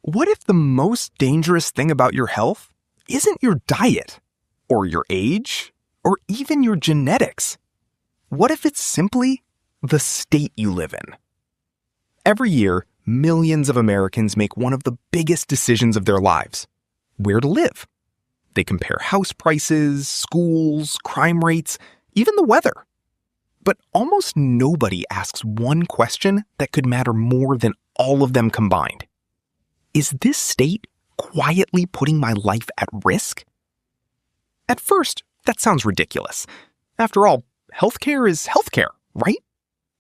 What if the most dangerous thing about your health isn't your diet, or your age, or even your genetics? What if it's simply the state you live in? Every year, millions of Americans make one of the biggest decisions of their lives: where to live. They compare house prices, schools, crime rates, even the weather. But almost nobody asks one question that could matter more than all of them combined. Is this state quietly putting my life at risk? At first, that sounds ridiculous. After all, healthcare is healthcare, right?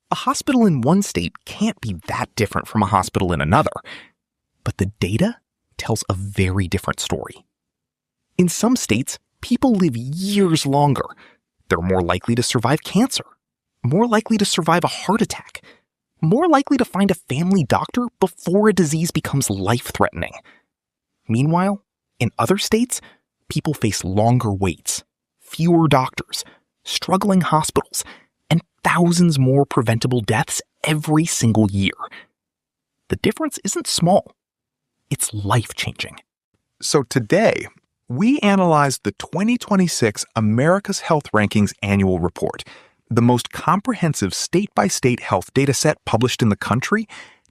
A hospital in one state can't be that different from a hospital in another. But the data tells a very different story. In some states, people live years longer. They're more likely to survive cancer, more likely to survive a heart attack, more likely to find a family doctor before a disease becomes life-threatening. Meanwhile, in other states, people face longer waits, fewer doctors, struggling hospitals, and thousands more preventable deaths every single year. The difference isn't small. It's life-changing. So today, we analyzed the 2026 America's Health Rankings Annual Report, the most comprehensive state-by-state health dataset published in the country,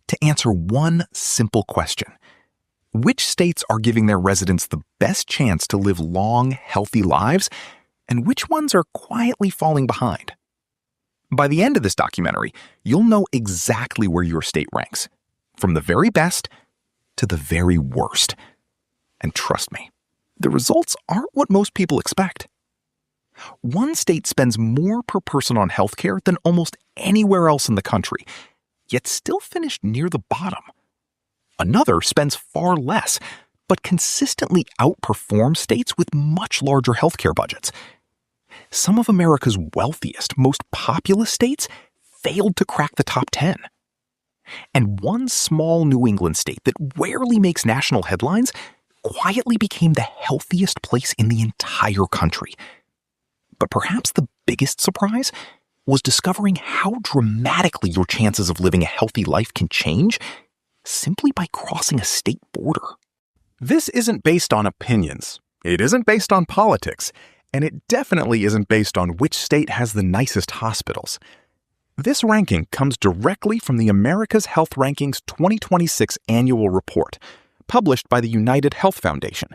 to answer one simple question. Which states are giving their residents the best chance to live long, healthy lives, and which ones are quietly falling behind? By the end of this documentary, you'll know exactly where your state ranks, from the very best to the very worst. And trust me, the results aren't what most people expect. One state spends more per person on healthcare than almost anywhere else in the country, yet still finished near the bottom. Another spends far less, but consistently outperforms states with much larger healthcare budgets. Some of America's wealthiest, most populous states failed to crack the top 10. And one small New England state that rarely makes national headlines quietly became the healthiest place in the entire country. But perhaps the biggest surprise was discovering how dramatically your chances of living a healthy life can change simply by crossing a state border. This isn't based on opinions, it isn't based on politics, and it definitely isn't based on which state has the nicest hospitals. This ranking comes directly from the America's Health Rankings 2026 Annual Report, published by the United Health Foundation,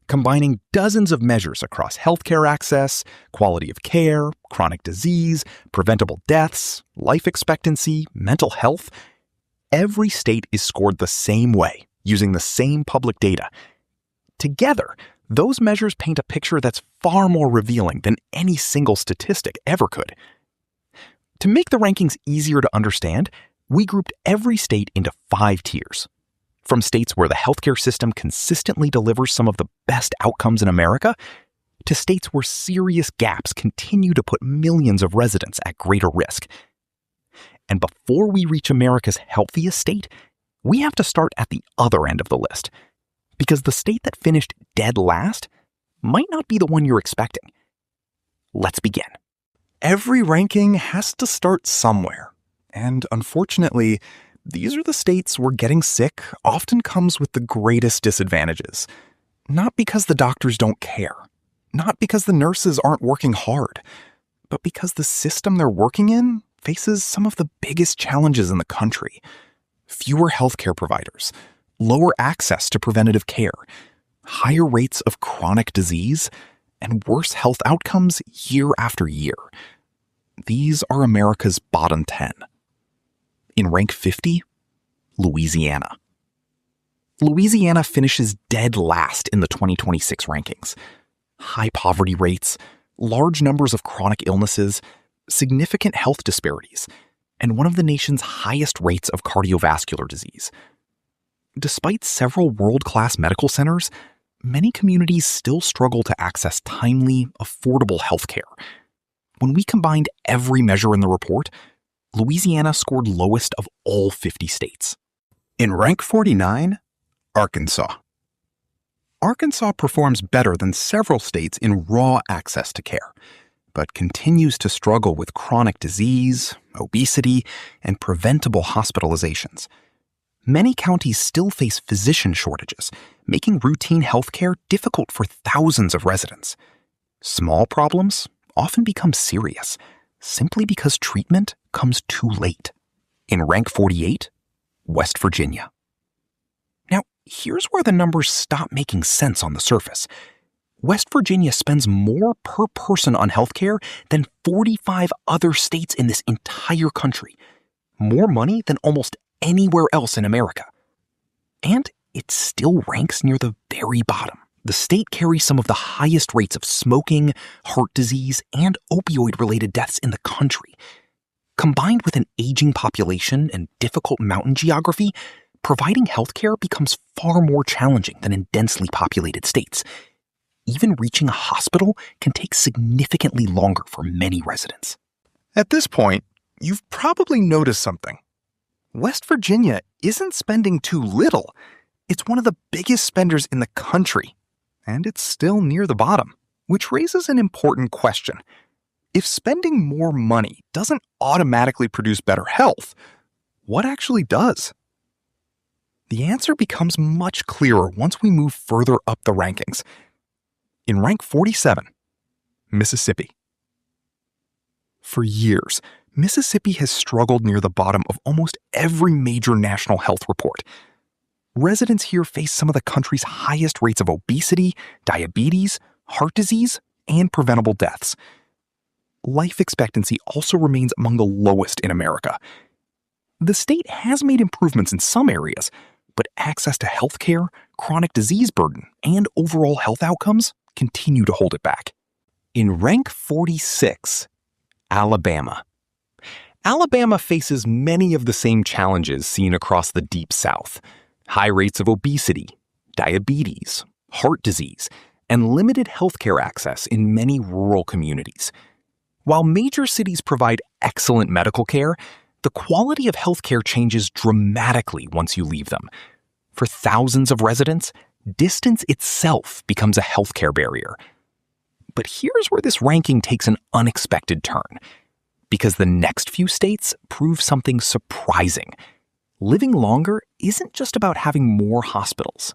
combining dozens of measures across healthcare access, quality of care, chronic disease, preventable deaths, life expectancy, mental health. Every state is scored the same way, using the same public data. Together, those measures paint a picture that's far more revealing than any single statistic ever could. To make the rankings easier to understand, we grouped every state into 5 tiers. From states where the healthcare system consistently delivers some of the best outcomes in America, to states where serious gaps continue to put millions of residents at greater risk. And before we reach America's healthiest state, we have to start at the other end of the list, because the state that finished dead last might not be the one you're expecting. Let's begin. Every ranking has to start somewhere, and unfortunately, these are the states where getting sick often comes with the greatest disadvantages. Not because the doctors don't care, not because the nurses aren't working hard, but because the system they're working in faces some of the biggest challenges in the country. Fewer healthcare providers, lower access to preventative care, higher rates of chronic disease, and worse health outcomes year after year. These are America's bottom 10. In rank 50, Louisiana. Louisiana finishes dead last in the 2026 rankings. High poverty rates, large numbers of chronic illnesses, significant health disparities, and one of the nation's highest rates of cardiovascular disease. Despite several world-class medical centers, many communities still struggle to access timely, affordable health care. When we combined every measure in the report, Louisiana scored lowest of all 50 states. In rank 49, Arkansas. Arkansas performs better than several states in raw access to care, but continues to struggle with chronic disease, obesity, and preventable hospitalizations. Many counties still face physician shortages, making routine healthcare difficult for thousands of residents. Small problems often become serious, simply because treatment comes too late. In rank 48, West Virginia. Now, here's where the numbers stop making sense on the surface. West Virginia spends more per person on healthcare than 45 other states in this entire country. More money than almost anywhere else in America. And it still ranks near the very bottom. The state carries some of the highest rates of smoking, heart disease, and opioid-related deaths in the country. Combined with an aging population and difficult mountain geography, providing healthcare becomes far more challenging than in densely populated states. Even reaching a hospital can take significantly longer for many residents. At this point, you've probably noticed something. West Virginia isn't spending too little. It's one of the biggest spenders in the country, and it's still near the bottom, which raises an important question. If spending more money doesn't automatically produce better health, what actually does? The answer becomes much clearer once we move further up the rankings. In rank 47, Mississippi. For years, Mississippi has struggled near the bottom of almost every major national health report. Residents here face some of the country's highest rates of obesity, diabetes, heart disease, and preventable deaths. Life expectancy also remains among the lowest in America. The state has made improvements in some areas, but access to health care, chronic disease burden, and overall health outcomes continue to hold it back. In rank 46, Alabama. Alabama faces many of the same challenges seen across the Deep South. High rates of obesity, diabetes, heart disease, and limited healthcare access in many rural communities. While major cities provide excellent medical care, the quality of healthcare changes dramatically once you leave them. For thousands of residents, distance itself becomes a healthcare barrier. But here's where this ranking takes an unexpected turn. Because the next few states prove something surprising. Living longer isn't just about having more hospitals.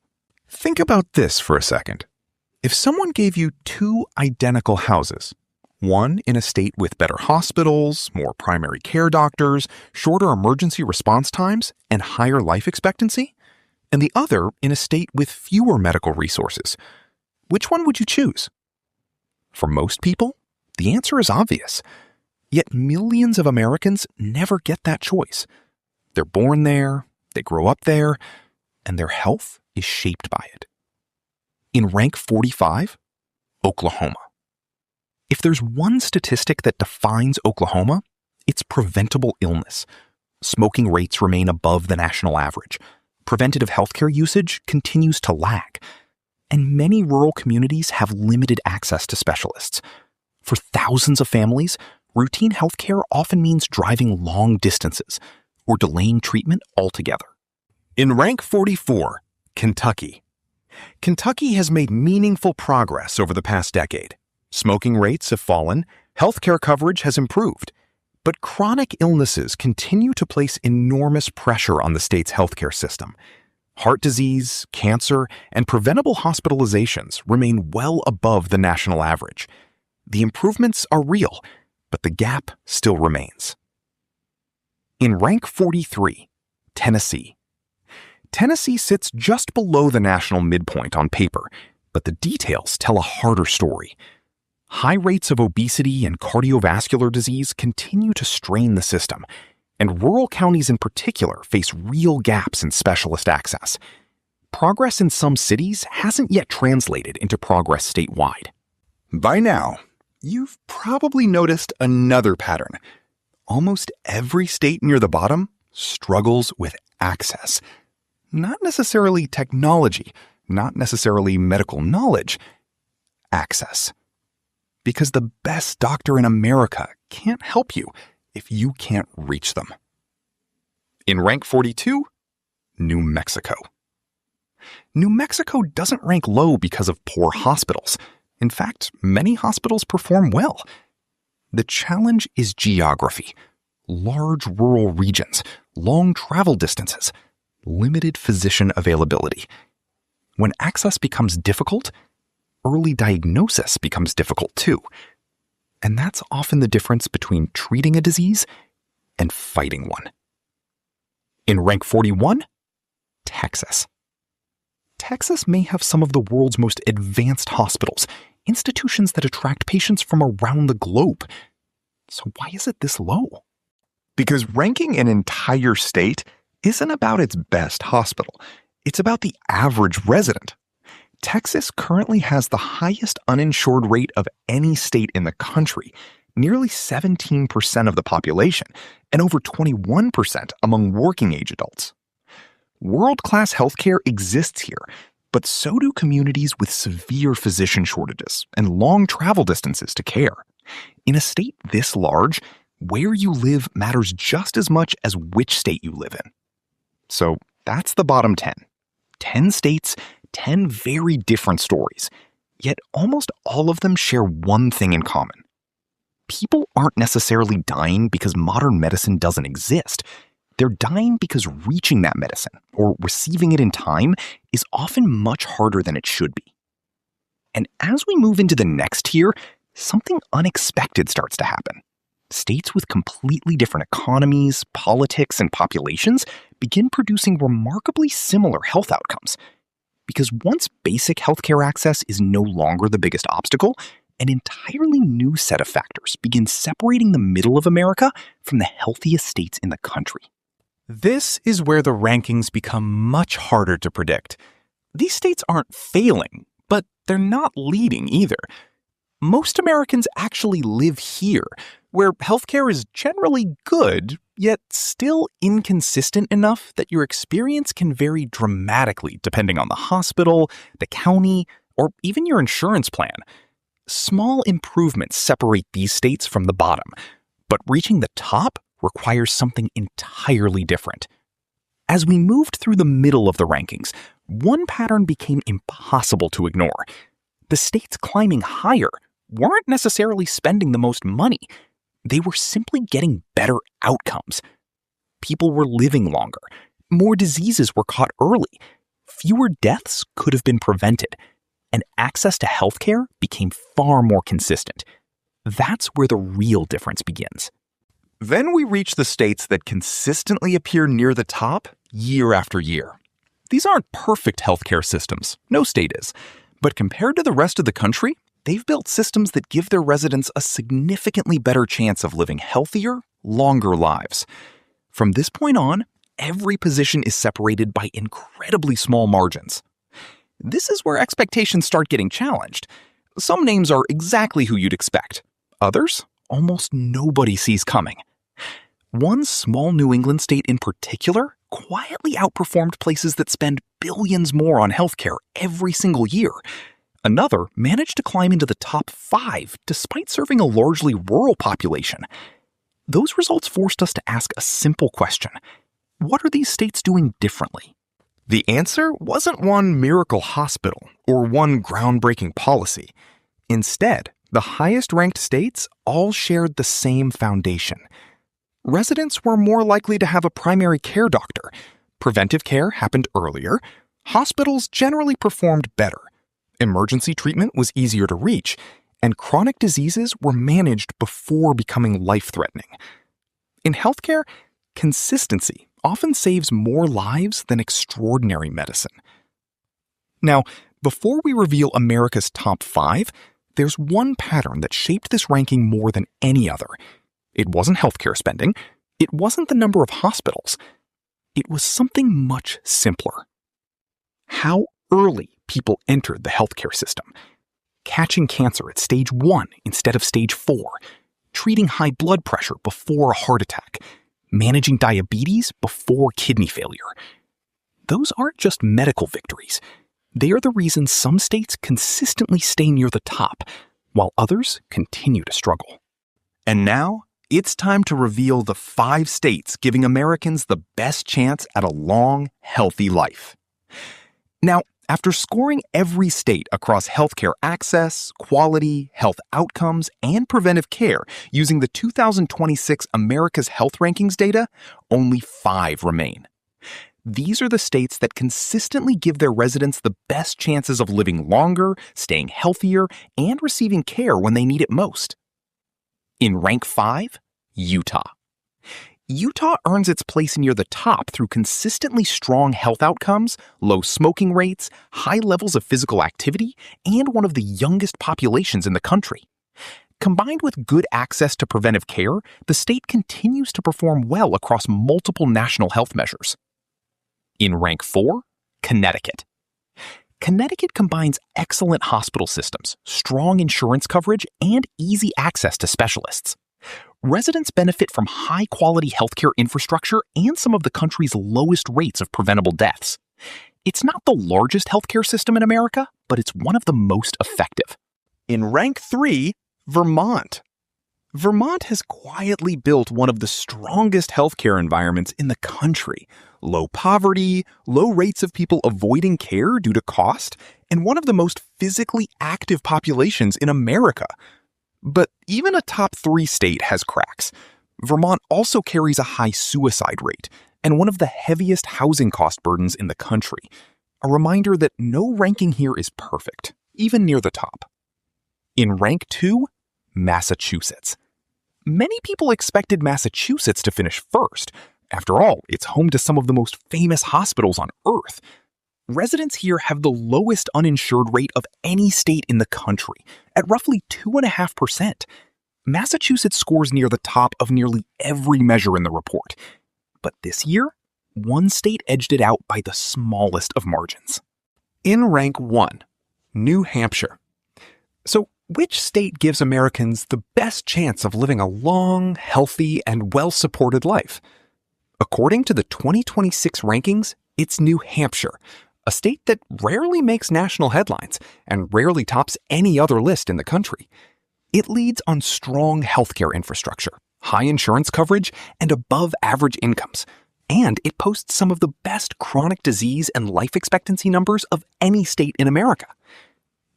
Think about this for a second. If someone gave you two identical houses, one in a state with better hospitals, more primary care doctors, shorter emergency response times, and higher life expectancy, and the other in a state with fewer medical resources, which one would you choose? For most people, the answer is obvious. Yet millions of Americans never get that choice. They're born there, they grow up there, and their health is shaped by it. In rank 45, Oklahoma. If there's one statistic that defines Oklahoma, it's preventable illness. Smoking rates remain above the national average. Preventative healthcare usage continues to lag. And many rural communities have limited access to specialists. For thousands of families, routine healthcare often means driving long distances or delaying treatment altogether. In rank 44, Kentucky. Kentucky has made meaningful progress over the past decade. Smoking rates have fallen, healthcare coverage has improved, but chronic illnesses continue to place enormous pressure on the state's healthcare system. Heart disease, cancer, and preventable hospitalizations remain well above the national average. The improvements are real, but the gap still remains. In rank 43, Tennessee. Tennessee sits just below the national midpoint on paper, but the details tell a harder story. High rates of obesity and cardiovascular disease continue to strain the system, and rural counties in particular face real gaps in specialist access. Progress in some cities hasn't yet translated into progress statewide. By now, you've probably noticed another pattern. Almost every state near the bottom struggles with access. Not necessarily technology, not necessarily medical knowledge. Access. Because the best doctor in America can't help you if you can't reach them. In rank 42, New Mexico. New Mexico doesn't rank low because of poor hospitals. In fact, many hospitals perform well. The challenge is geography. Large rural regions, long travel distances, limited physician availability. When access becomes difficult, early diagnosis becomes difficult too. And that's often the difference between treating a disease and fighting one. In rank 41, Texas. Texas may have some of the world's most advanced hospitals, institutions that attract patients from around the globe. So why is it this low? Because ranking an entire state isn't about its best hospital. It's about the average resident. Texas currently has the highest uninsured rate of any state in the country, nearly 17% of the population, and over 21% among working-age adults. World-class healthcare exists here, but so do communities with severe physician shortages and long travel distances to care. In a state this large, where you live matters just as much as which state you live in. So that's the bottom 10. 10 states, 10 very different stories, yet almost all of them share one thing in common. People aren't necessarily dying because modern medicine doesn't exist. They're dying because reaching that medicine, or receiving it in time, is often much harder than it should be. And as we move into the next tier, something unexpected starts to happen. States with completely different economies, politics, and populations begin producing remarkably similar health outcomes. Because once basic healthcare access is no longer the biggest obstacle, an entirely new set of factors begin separating the middle of America from the healthiest states in the country. This is where the rankings become much harder to predict. These states aren't failing, but they're not leading either. Most Americans actually live here, where healthcare is generally good, yet still inconsistent enough that your experience can vary dramatically depending on the hospital, the county, or even your insurance plan. Small improvements separate these states from the bottom, but reaching the top requires something entirely different. As we moved through the middle of the rankings, one pattern became impossible to ignore. The states climbing higher weren't necessarily spending the most money. They were simply getting better outcomes. People were living longer. More diseases were caught early. Fewer deaths could have been prevented. And access to healthcare became far more consistent. That's where the real difference begins. Then we reach the states that consistently appear near the top year after year. These aren't perfect healthcare systems, no state is, but compared to the rest of the country, they've built systems that give their residents a significantly better chance of living healthier, longer lives. From this point on, every position is separated by incredibly small margins. This is where expectations start getting challenged. Some names are exactly who you'd expect. Others, almost nobody sees coming. One small New England state in particular quietly outperformed places that spend billions more on healthcare every single year. Another managed to climb into the top 5 despite serving a largely rural population. Those results forced us to ask a simple question. What are these states doing differently? The answer wasn't one miracle hospital or one groundbreaking policy. Instead, the highest-ranked states all shared the same foundation. Residents were more likely to have a primary care doctor. Preventive care happened earlier. Hospitals generally performed better. Emergency treatment was easier to reach, and chronic diseases were managed before becoming life-threatening. In healthcare, consistency often saves more lives than extraordinary medicine. Now, before we reveal America's top 5, there's one pattern that shaped this ranking more than any other. It wasn't healthcare spending. It wasn't the number of hospitals. It was something much simpler. How early people entered the healthcare system. Catching cancer at stage 1 instead of stage 4. Treating high blood pressure before a heart attack. Managing diabetes before kidney failure. Those aren't just medical victories. They are the reason some states consistently stay near the top, while others continue to struggle. And now, it's time to reveal the 5 states giving Americans the best chance at a long, healthy life. Now, after scoring every state across healthcare access, quality, health outcomes, and preventive care using the 2026 America's Health Rankings data, only 5 remain. These are the states that consistently give their residents the best chances of living longer, staying healthier, and receiving care when they need it most. In rank 5, Utah. Utah earns its place near the top through consistently strong health outcomes, low smoking rates, high levels of physical activity, and one of the youngest populations in the country. Combined with good access to preventive care, the state continues to perform well across multiple national health measures. In rank 4, Connecticut. Connecticut combines excellent hospital systems, strong insurance coverage, and easy access to specialists. Residents benefit from high-quality healthcare infrastructure and some of the country's lowest rates of preventable deaths. It's not the largest healthcare system in America, but it's one of the most effective. In rank 3, Vermont. Vermont has quietly built one of the strongest healthcare environments in the country. Low poverty, low rates of people avoiding care due to cost, and one of the most physically active populations in America. But even a top 3 state has cracks. Vermont also carries a high suicide rate and one of the heaviest housing cost burdens in the country. A reminder that no ranking here is perfect, even near the top. In rank 2, Massachusetts. Many people expected Massachusetts to finish first. After all, it's home to some of the most famous hospitals on Earth. Residents here have the lowest uninsured rate of any state in the country, at roughly 2.5%. Massachusetts scores near the top of nearly every measure in the report. But this year, one state edged it out by the smallest of margins. In rank 1, New Hampshire. So, which state gives Americans the best chance of living a long, healthy, and well-supported life? According to the 2026 rankings, it's New Hampshire, a state that rarely makes national headlines and rarely tops any other list in the country. It leads on strong healthcare infrastructure, high insurance coverage, and above-average incomes. And it posts some of the best chronic disease and life expectancy numbers of any state in America.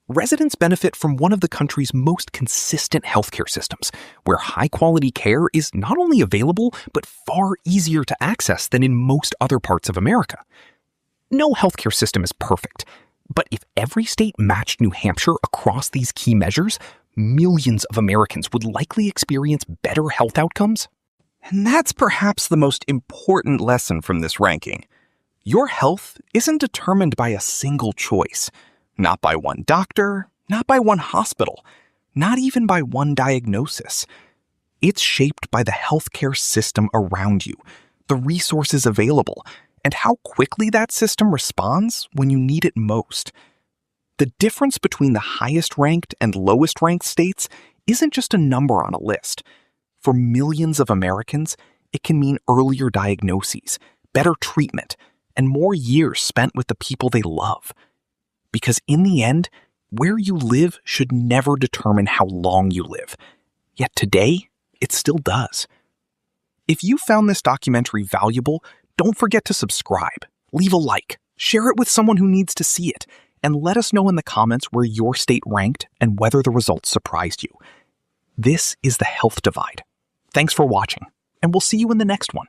Residents benefit from one of the country's most consistent healthcare systems, where high-quality care is not only available, but far easier to access than in most other parts of America. No healthcare system is perfect, but if every state matched New Hampshire across these key measures, millions of Americans would likely experience better health outcomes. And that's perhaps the most important lesson from this ranking. Your health isn't determined by a single choice. Not by one doctor, not by one hospital, not even by one diagnosis. It's shaped by the healthcare system around you, the resources available, and how quickly that system responds when you need it most. The difference between the highest ranked and lowest ranked states isn't just a number on a list. For millions of Americans, it can mean earlier diagnoses, better treatment, and more years spent with the people they love. Because in the end, where you live should never determine how long you live. Yet today, it still does. If you found this documentary valuable, don't forget to subscribe, leave a like, share it with someone who needs to see it, and let us know in the comments where your state ranked and whether the results surprised you. This is The Health Divide. Thanks for watching, and we'll see you in the next one.